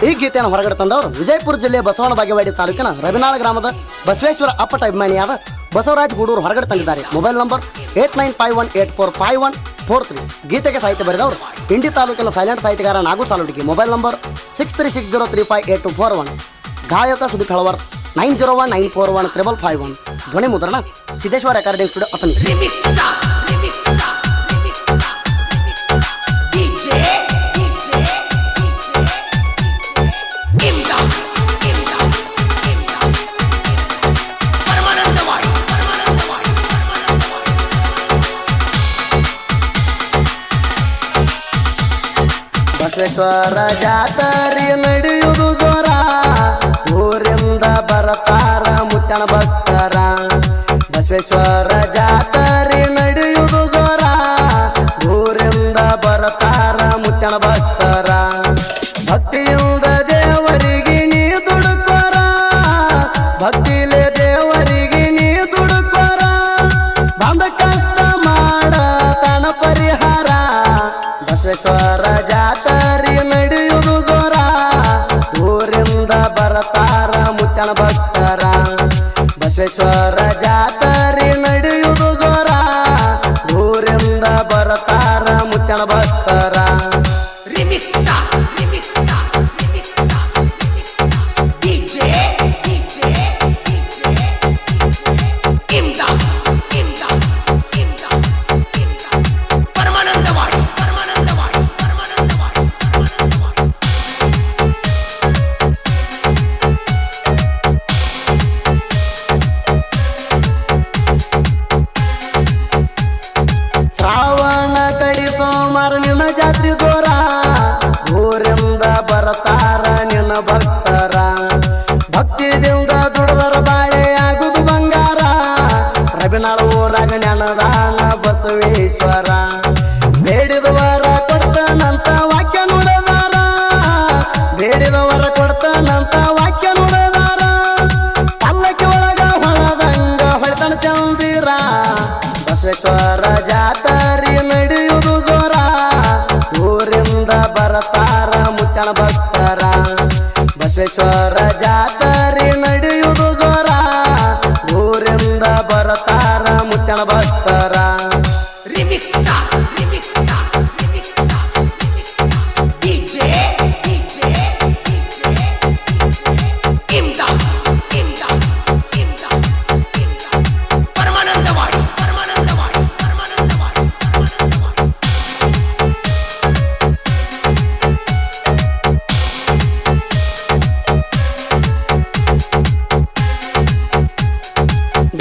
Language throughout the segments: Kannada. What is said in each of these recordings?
ಈ ಗೀತೆಯನ್ನು ಹೊರಗಡೆ ತಂದವರು ವಿಜಯಪುರ ಜಿಲ್ಲೆಯ ಬಸವನ ಬಾಗೇವಾಡಿ ತಾಲೂಕಿನ ರವಿನಾಳ ಗ್ರಾಮದ ಬಸವೇಶ್ವರ ಅಪ್ಪಟ ಅಭಿಮಾನಿಯಾದ ಬಸವರಾಜ್ ಗೂಡೂರು ಹೊರಗಡೆ ತಂದಿದ್ದಾರೆ. Mobile number 8951845143. ಗೀತೆಗೆ ಸಾಹಿತ್ಯ ಬರೆದವರು ಇಂಡಿ ತಾಲೂಕಿನ ಸೈಲೆಂಟ್ ಸಾಹಿತ್ಯಗಾರ ನಾಗು ಸಾಲುಟಿಗೆ. Mobile number 6360358241. ಗಾಯಕ ಸುದೀಪ್ ಹೆಳವರ್ 9019415551. ಧ್ವನಿ ಮುದ್ರಣ ಸಿದ್ದೇಶ್ವರ ರೆಕಾರ್ಡಿಂಗ್ ಸ್ಟುಡಿಯೋ ಅತನಿ. ಬಸವೇಶ್ವರ ಜಾತರಿ ನಡೆಯುವುದು ಜೋರ, ಊರಿಂದ ಬರತಾರ ಮುತ್ತಣ ಭಕ್ತರ. ಬಸವೇಶ್ವರ ಜಾತರಿ ನಡೆಯುವುದು ಜೋರ, ಊರಿಂದ ಬರತಾರ ಮುತ್ತಣ ಭಕ್ತರ. ಭಕ್ತಿಯಿಂದ ದೇವರಿಗೆ ನೀ ದುಡುಕೋರ, ಭಕ್ತಿಲೇ ದೇವರಿಗೆ ನೀ ದುಡುಕೋರ. ಬಂದ ಕಷ್ಟ ಮಾಡ ತನ ಪರಿಹಾರ. ಬಸವೇಶ್ವರ ಜಾತರಿ ನಡೆಯುವುದು ಜೋರ, ಊರಿಂದ ಬರತಾರ ಮುತ್ತಣ ಭಕ್ತರ. ಬಸವೇಶ್ವರ ಜಾತರಿ ನಡೆಯುವುದು ಜೋರ, ಊರಿಂದ ಬರತಾರ ಮುತ್ತಣ ಭಕ್ತರ. ನಿನ್ನ ಜಾತ್ರಿ ಜೋರ, ಊರಿಂದ ಬರತಾರ ನಿನ್ನ ಭಕ್ತರ. ಭಕ್ತಿದಿಂದ ದುಡದರ ಬಾಳೆ ಆಗುದು ಬಂಗಾರ. ರವಿನಾಳ ಊರಾಗ ನೆನದಾನ ಬಸವೇಶ್ವರ. ಬೇಡಿದವರ ಕೊಡ್ತಾನಂತ ವಾಕ್ಯ ನುಡಿದಾರ, ಬೇಡಿದವರ ಕೊಡ್ತಾನಂತ ವಾಕ್ಯ ನುಡಿದಾರ. ಪಲ್ಲಕ್ಕಿ ಒಳಗ ಹೊಳದಂಗ ಹೊಳ್ತಾನ ಚಂದಿರ. ಬಸವೇಶ್ವರ ಜಾತರಿ ನಡೆಯುವುದು ಜೋರ, ಊರಿಂದ ಬರತಾರ ಮುತ್ತಣ ಭಕ್ತರ. ಬಸವೇಶ್ವರ ಜಾತರಿ ನಡೆಯುವುದು ಜೋರ, ಊರಿಂದ ಬರತಾರ ಮುತ್ತಣ ಭಕ್ತರ.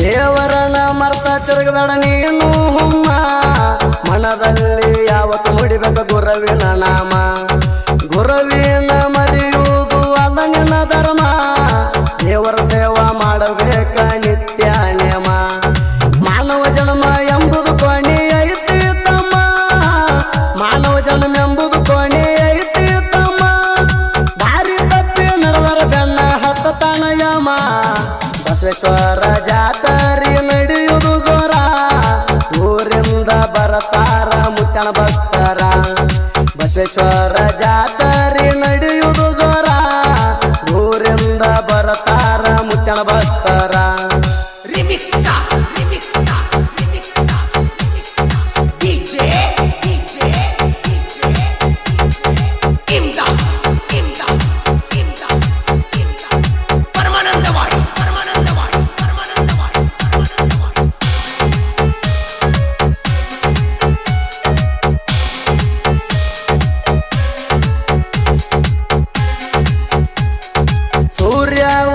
ದೇವರನ ಮರ್ತ ತಿರುಗಬೇಡ ನೀನು ಹುಮ್ಮ, ಮನದಲ್ಲಿ ಯಾವತ್ತು ಮುಡಿಬೇಕ ಗುರುವಿನ ನಾಮ. ಗುರುವಿನ ಮರೆಯುವುದು ಅಲ್ಲ ನಿನ್ನ ಧರ್ಮ, ದೇವರ ಸೇವಾ ಮಾಡಬೇಕ ನಿತ್ಯ ನೇಮ. ಮಾನವ ಜನ್ಮ ಎಂಬುದು ಕೊನೆ ಐತಿ ತಮ್ಮ, ಮಾನವ ಜನ್ಮ ಎಂಬುದು ಕೊನೆ ಐತಿ ತಮ್ಮ. ದಾರಿ ತಪ್ಪಿ ನಡೆದರ ಬೆನ್ನ ಹತ್ತತಾನ ಯಮ. ಬಸವೇಶ್ವರ ಜಾತರಿ ನಡೆಯುವುದು ಜೋರ, ಊರಿಂದ ಬರತಾರ ಮುತ್ತಣ ಭಕ್ತರ. ಬಸವೇಶ್ವರ ಜಾತರಿ ನಡೆಯುವುದು ಜೋರ, ಊರಿಂದ ಬರತಾರ ಮುತ್ತಣ ಭಕ್ತರ.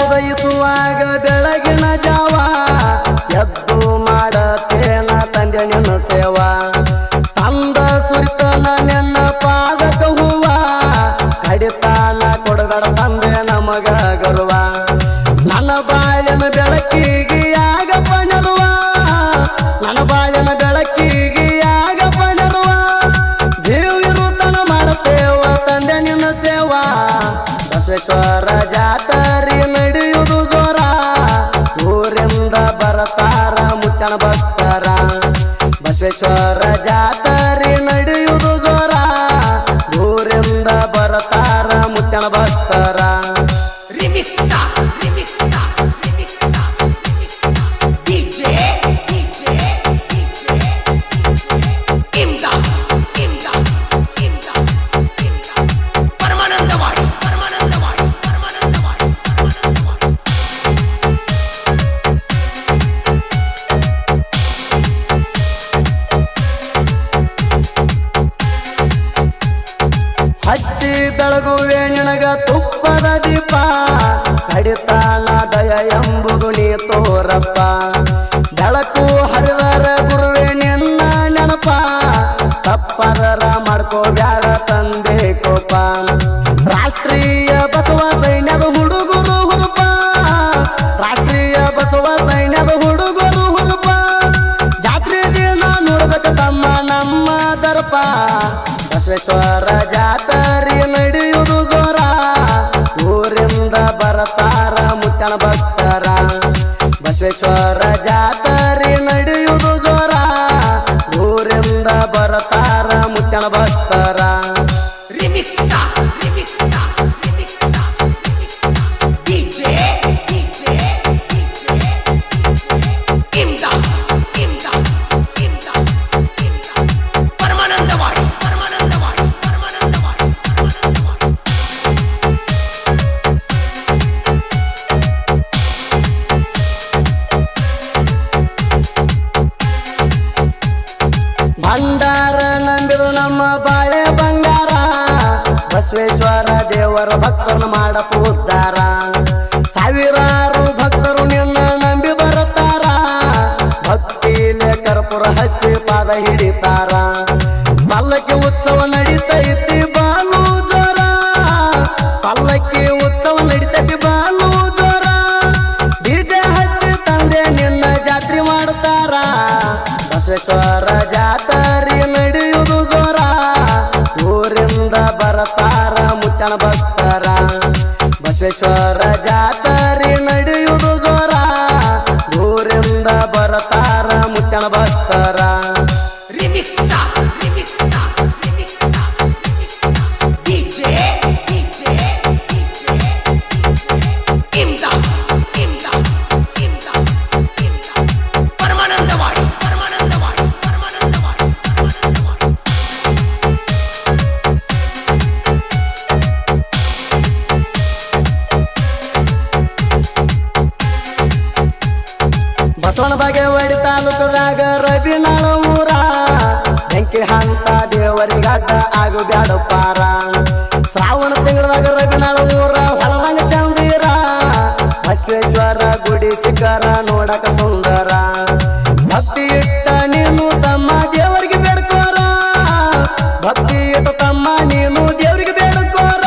ಉದಯಿಸುವಾಗ ಬೆಳಗಿನ ಜಾವ, ಎದ್ದು ಮಾಡತೇನ ತಂದೆ ನಿನ್ನ ಸೇವಾ. ತಂದ ಸುರಿತನ ನಿನ್ನ ಪಾದಕ ಹೂವ, ಕಡಿತಾನ ಕೊಡಬೇಡ ತಂದೆ ನಮಗ ಗರ್ವ. ನನ್ನ ಬಾಯನ ಬೆಳಕಿಗೆ ಆಗಪ್ಪ ನೆರವ, ನನ್ನ ಬಾಯನ ಬೆಳಕಿಗೆ ಆಗಪ್ಪ ನೆರವ. ಜೀವಿರುತನ ಮಾಡತೇವ ತಂದೆ ನಿನ್ನ ಸೇವಾ. ಬಸವೇಶ್ವರ ಜಾತರಿ ನಡೆಯುವುದು ಜೋರ, ಊರಿಂದ ಬರತಾರ ಮುತ್ತಣ ಭಕ್ತರ. ಬಸವೇಶ್ವರ ಜಾತರಿ ನಡೆಯುವುದು ಜೋರ, ಊರಿಂದ ಬರತಾರ ಮುತ್ತಣ ಭಕ್ತರ. ಗುರುವೇ ನಿನಗ ತುಪ್ಪದ ದೀಪ ಕಡಿತಾಣ ದಯ ಎಂಬುದು ನೀ ತೋರಪ್ಪ ಬೆಳಕು ಹರಿದರ ಗುರುವೇ ನಿನ್ನ ನೆನಪ ತಪ್ಪದರ ಮಾಡ್ಕೋಬ್ಯಾಡ ತಂದೆ ಕೋಪ ರಾಷ್ಟ್ರೀಯ ಬಸವ ಸೈನ್ಯದ ಹುಡುಗರು ಹುರುಪ ರಾಷ್ಟ್ರೀಯ ಬಸವ ಸೈನ್ಯದ ಹುಡುಗರು ಹುರುಪ ಜಾತ್ರೆ ದಿನ ನೋಡ್ಬೇಕು ತಮ್ಮ ನಮ್ಮ ದರ್ಪ ಬಸವೇಶ್ವರ ಜಾತ್ರೆ ನಡೆಯುವುದು ಜೋರ ಊರಿಂದ ಬರತಾರ ಮುತ್ತಣ ಭಕ್ತರ ಬಸವೇಶ್ವರ ಜಾತ್ರೆ ನಡೆಯುವುದು ಜೋರ ಊರಿಂದ ಬರತಾರ ಮುತ್ತಣ ಭಕ್ತರ ಭಂಡಾರ ನಂಬಿರು ನಮ್ಮ ಬಾಳೆ ಬಂಗಾರ ಬಸವೇಶ್ವರ ದೇವರ ಭಕ್ತರನ್ನು ಮಾಡಪ್ಪ ಉದ್ಧಾರ ಸಾವಿರಾರು ಭಕ್ತರು ನಿನ್ನ ನಂಬಿ ಬರುತ್ತಾರ ಭಕ್ತಿಲೆ ಕರ್ಪೂರ ಹಚ್ಚಿ ಪಾದ ಹಿಡಿತಾರ ಪಲ್ಲಕ್ಕಿ ಉತ್ಸವ ನಡೀತೈತಿ ಬಾಲು ಜೋರ ಪಲ್ಲಕ್ಕಿ ಉತ್ಸವ ನಡೀತೈತಿ ಬಾಲು ಜೋರ ಡಿಜೆ ಹಚ್ಚಿ ತಂದೆ ನಿನ್ನ ಜಾತ್ರೆ ಮಾಡ್ತಾರ ಬಸವೇಶ್ವರ ಜಾತ್ರೆ ನಡೆಯುವುದು ಜೋರ ಊರಿಂದ ಬರತಾರ ಮುತ್ತಣ ಭಕ್ತರ ಬಸವೇಶ್ವರ ಜಾತ್ರೆ ನಡೆಯುವುದು ಜೋರ ಊರಿಂದ ಬರತಾರ ಮುತ್ತಣ ಭಕ್ತರ ಬಸವನ ಬಾಗೇವಾಡಿ ತಾಲೂಕದಾಗ ರಬಿನಾಳ ಊರ ಬೆಂಕಿ ಹಂತ ದೇವರಿಗಾಟ ಆಗು ಬ್ಯಾಡ ಪಾರ ಶ್ರಾವಣ ತಿಂಗಳದಾಗ ರಬಿನಾಳ ಊರ ಹೊಳದಂಗ ಚಂದೀರ ಬಸವೇಶ್ವರ ಗುಡಿ ಶಿಖರ ನೋಡಕ ಸುಂದರ ಭಕ್ತಿ ಇಟ್ಟ ನೀನು ತಮ್ಮ ದೇವರಿಗೆ ಬೇಡ್ಕೋರ ಭಕ್ತಿ ಇಟ್ಟ ತಮ್ಮ ನೀನು ದೇವರಿಗೆ ಬೇಡ್ಕೋರ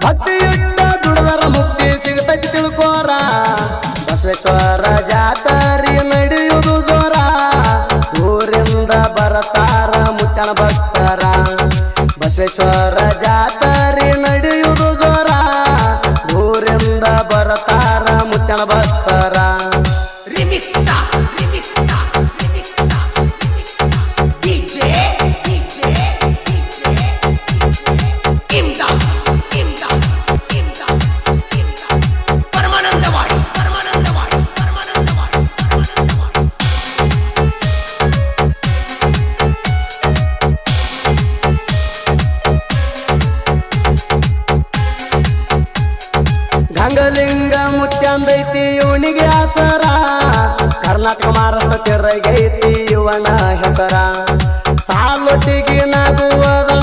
ಭಕ್ತಿ ಇಟ್ಟ ದುಡದರ ಮುಕ್ತಿ ಸಿಗತೈತಿ ತಿಳ್ಕೋರ ಬಸವೇಶ್ವರ ಜಾತ್ರೆ ನಡೆಯುವುದು ಜೋರ ಊರಿಂದ ಬರತಾರ ಮುತ್ತಣ ಭಕ್ತರ ಬಸವೇಶ್ವರ ಜಾತ್ರೆ ನಡೆಯುವುದು ಜೋರ ಊರಿಂದ ಬರತಾರ ಮುತ್ತಣ ಭಕ್ತರ ಗಂಗಲಿಂಗ ಮುತ್ಯಾಂದೈತಿ ಇವನಿಗೆ ಆಸರ ಕರ್ನಾಟಕ ಮಹಾರಾಷ್ಟ್ರ ತಿರಗೈತಿ ಇವನ ಹೆಸರ ಸಾಲೊಟ್ಟಿಗೆ ನಾಗುವದನ